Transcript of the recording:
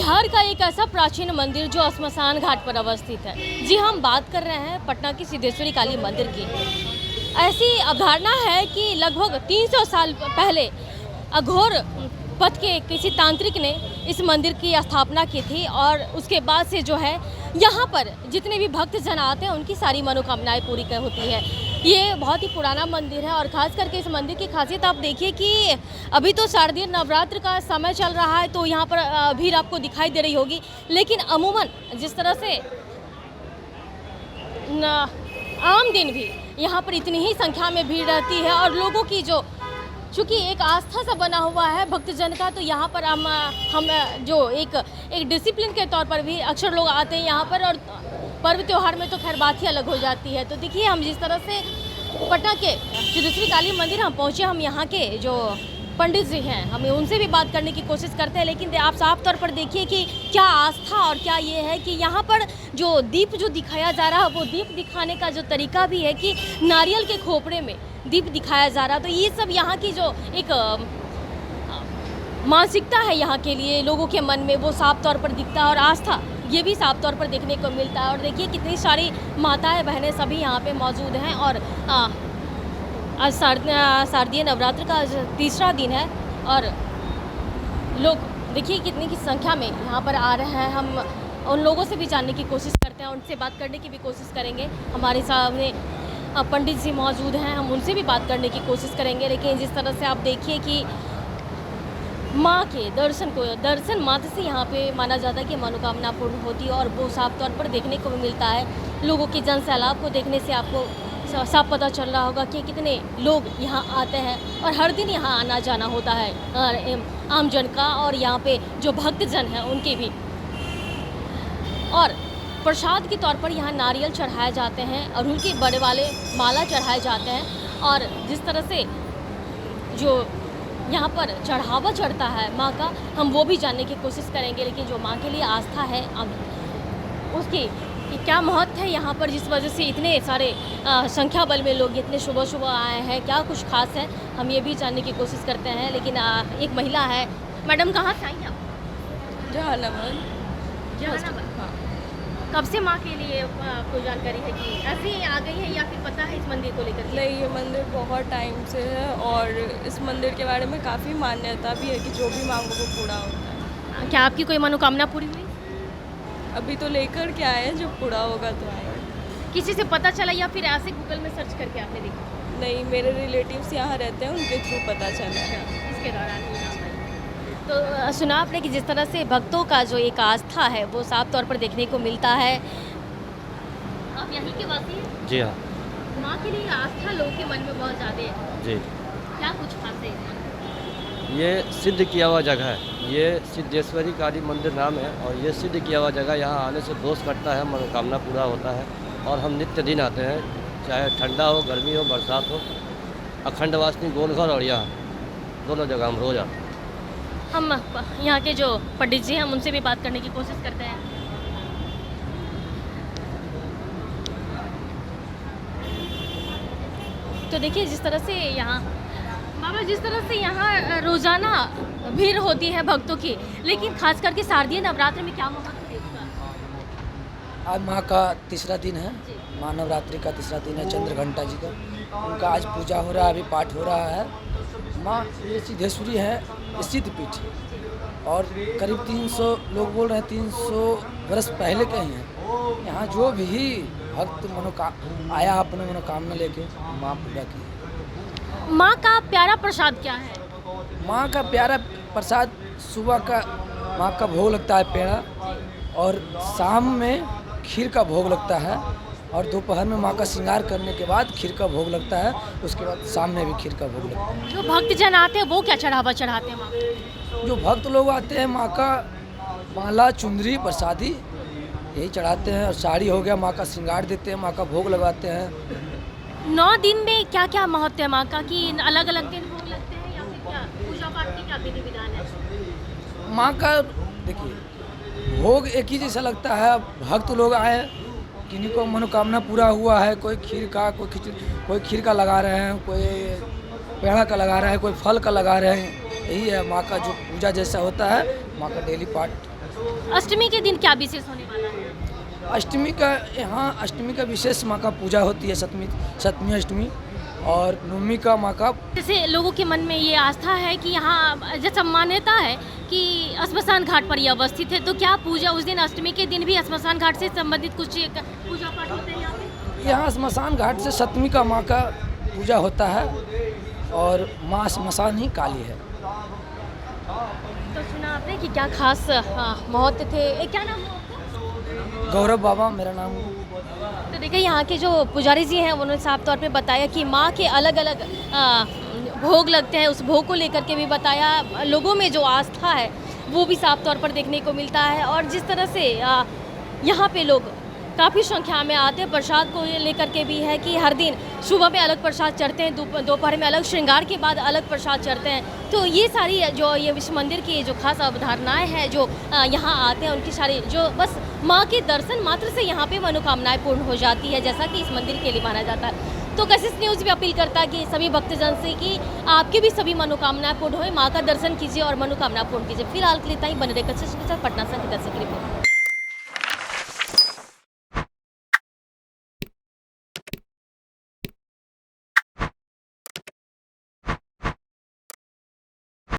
बिहार का एक ऐसा प्राचीन मंदिर जो श्मशान घाट पर अवस्थित है। जी हम बात कर रहे हैं पटना की सिद्धेश्वरी काली मंदिर की। ऐसी अवधारणा है कि लगभग 300 साल पहले अघोर पथ के किसी तांत्रिक ने इस मंदिर की स्थापना की थी और उसके बाद से जो है यहाँ पर जितने भी भक्त जन आते हैं उनकी सारी मनोकामनाएं पूरी होती है। ये बहुत ही पुराना मंदिर है और ख़ास करके इस मंदिर की खासियत आप देखिए कि अभी तो शारदीय नवरात्र का समय चल रहा है तो यहाँ पर भीड़ आपको दिखाई दे रही होगी, लेकिन अमूमन जिस तरह से आम दिन भी यहाँ पर इतनी ही संख्या में भीड़ रहती है और लोगों की जो चूँकि एक आस्था सा बना हुआ है भक्तजन का, तो यहाँ पर हम जो एक डिसिप्लिन के तौर पर भी अक्सर लोग आते हैं यहाँ पर। और पर्व त्यौहार में तो खैर बात ही अलग हो जाती है। तो देखिए हम जिस तरह से पटना के सिद्धेश्वरी काली मंदिर हम पहुँचे, हम यहाँ के जो पंडित जी हैं हमें उनसे भी बात करने की कोशिश करते हैं, लेकिन आप साफ तौर पर देखिए कि क्या आस्था और क्या ये है कि यहाँ पर जो दीप जो दिखाया जा रहा है वो दीप दिखाने का जो तरीका भी है कि नारियल के खोपड़े में दीप दिखाया जा रहा है। तो ये सब यहाँ की जो एक मानसिकता है यहाँ के लिए लोगों के मन में वो साफ तौर पर दिखता है और आस्था ये भी साफ तौर पर देखने को मिलता है। और देखिए कितनी सारी माताएं बहनें सभी यहाँ पे मौजूद हैं और आज शारदीय नवरात्र का तीसरा दिन है और लोग देखिए कितनी की संख्या में यहाँ पर आ रहे हैं। हम उन लोगों से भी जानने की कोशिश करते हैं, उनसे बात करने की भी कोशिश करेंगे। हमारे सामने पंडित जी मौजूद हैं, हम उनसे भी बात करने की कोशिश करेंगे। लेकिन जिस तरह से आप देखिए कि माँ के दर्शन मात्र से यहाँ पे माना जाता है कि मनोकामना पूर्ण होती है और वो साफ तौर पर देखने को भी मिलता है। लोगों के जन सैलाब को देखने से आपको साफ पता चल रहा होगा कि कितने लोग यहाँ आते हैं और हर दिन यहाँ आना जाना होता है आम जन का और यहाँ पे जो भक्त जन हैं उनके भी। और प्रसाद के तौर पर यहाँ नारियल चढ़ाए जाते हैं, अड़हुल के बड़े वाले माला चढ़ाए जाते हैं और जिस तरह से जो यहाँ पर चढ़ावा चढ़ता है माँ का हम वो भी जानने की कोशिश करेंगे। लेकिन जो माँ के लिए आस्था है उसकी क्या महत्व है यहाँ पर जिस वजह से इतने सारे संख्या बल में लोग इतने सुबह सुबह आए हैं, क्या कुछ खास है हम ये भी जानने की कोशिश करते हैं। लेकिन एक महिला है, मैडम कहाँ से आई आप? जहानाबाद। हाँ। कब से माँ के लिए कोई जानकारी है कि ऐसे ही आ गई है या फिर पता है इस मंदिर को लेकर? नहीं, ये मंदिर बहुत टाइम से है और इस मंदिर के बारे में काफ़ी मान्यता भी है कि जो भी मांगो वो पूरा होता है। क्या आपकी कोई मनोकामना पूरी हुई? अभी तो लेकर के आए हैं, जब पूरा होगा तो आएंगे। किसी से पता चला या फिर ऐसे गूगल में सर्च करके आपने देखा? नहीं, मेरे रिलेटिव्स यहाँ रहते हैं, उनके थ्रू पता चला है। इसके दौरान तो सुना आपने कि जिस तरह से भक्तों का जो एक आस्था है वो साफ तौर पर देखने को मिलता है। आप यहीं के वासी हैं? जी हाँ। माँ के लिए आस्था लोगों के मन में बहुत ज़्यादा है। जी। क्या कुछ खास है? ये सिद्ध किया हुआ जगह है, ये सिद्धेश्वरी काली मंदिर नाम है और ये सिद्ध किया हुआ जगह, यहाँ आने से दोष कटता है, मनोकामना पूरा होता है और हम नित्य दिन आते हैं, चाहे ठंडा हो, गर्मी हो, बरसात हो। अखंड वासनी गोलघर और यहाँ दोनों जगह हम रोज आते हैं। हम यहाँ के जो पंडित जी हैं हम उनसे भी बात करने की कोशिश करते हैं। तो देखिए जिस तरह से यहाँ बाबा जिस तरह से यहाँ रोजाना भीड़ होती है भक्तों की, लेकिन खास करके शारदीय नवरात्र में क्या महत्व है इसका? आज माँ का तीसरा दिन है, माँ नवरात्रि का तीसरा दिन है, चंद्रघंटा जी का उनका आज पूजा हो रहा है, अभी पाठ हो रहा है। माँ ये सिद्धेश्वरी है सिद्धपीठ और करीब 300 लोग बोल रहे हैं 300 वर्ष पहले के ही हैं। यहाँ जो भी भक्त आया अपने मनोकामना लेके माँ पूजा की। माँ का प्यारा प्रसाद क्या है? माँ का प्यारा प्रसाद सुबह का माँ का भोग लगता है पेड़ा और शाम में खीर का भोग लगता है और दोपहर में माँ का श्रृंगार करने के बाद खीर का भोग लगता है, उसके बाद शाम में भी खीर का भोग लगता है। जो भक्तजन आते हैं वो क्या चढ़ावा चढ़ाते हैं माँ? जो भक्त लोग आते हैं माँ का माला, चुंदरी, प्रसादी यही चढ़ाते हैं और साड़ी हो गया, माँ का श्रृंगार देते हैं, माँ का भोग लगाते हैं। 9 दिन में क्या क्या महत्व है माँ का कि अलग अलग दिन भोग लगते हैं या फिर क्या पूजा पाठ की क्या विधि विधान है? माँ का देखिए भोग एक ही जैसा लगता है। भक्त लोग आए, किन्हीं को मनोकामना पूरा हुआ है, कोई खीर का, कोई खीर का लगा रहे हैं, कोई पेड़ा का लगा रहे हैं, कोई फल का लगा रहे हैं। यही है माँ का जो पूजा जैसा होता है, माँ का डेली पाठ अष्टमी के दिन क्या विशेष होने वाला है? अष्टमी का यहाँ अष्टमी का विशेष माँ का पूजा होती है, सप्तमी अष्टमी, और नवमी का माँ का जैसे लोगों के मन में ये आस्था है कि यहाँ जैसा मान्यता है कि श्मशान घाट पर ये अवस्थित है, तो क्या पूजा उस दिन अष्टमी के दिन भी श्मशान घाट से संबंधित कुछ पूजा पाठ होते हैं यहाँ पे? यहाँ श्मशान घाट से सप्तमी का माँ का पूजा होता है, और माँ श्मशान ही काली है। तो सुना आपने कि क्या खास महत्व थे। क्या नाम है आपका? गौरव बाबा मेरा नाम। तो देखिए यहाँ के जो पुजारी जी हैं उन्होंने साफ तौर पे बताया कि माँ के अलग अलग भोग लगते हैं, उस भोग को लेकर के भी बताया। लोगों में जो आस्था है वो भी साफ तौर पर देखने को मिलता है, और जिस तरह से यहाँ पे लोग काफ़ी संख्या में आते हैं, प्रसाद को लेकर के भी है कि हर दिन सुबह में अलग प्रसाद चढ़ते हैं, दोपहर में अलग, श्रृंगार के बाद अलग प्रसाद चढ़ते हैं। तो ये सारी जो ये विश्व मंदिर की जो खास अवधारणाएं हैं, जो यहाँ आते हैं उनकी सारी जो बस माँ के दर्शन मात्र से यहाँ पे मनोकामनाएं पूर्ण हो जाती है, जैसा कि इस मंदिर के लिए माना जाता है। तो कशिश न्यूज़ भी अपील करता है कि सभी भक्तजन से कि आपकी भी सभी मनोकामनाएं पूर्ण हो, माँ का दर्शन कीजिए और मनोकामना पूर्ण कीजिए। फिलहाल के लिए इतना ही। बने रहे कशिश के साथ, पटना से दर्शक रिपोर्ट।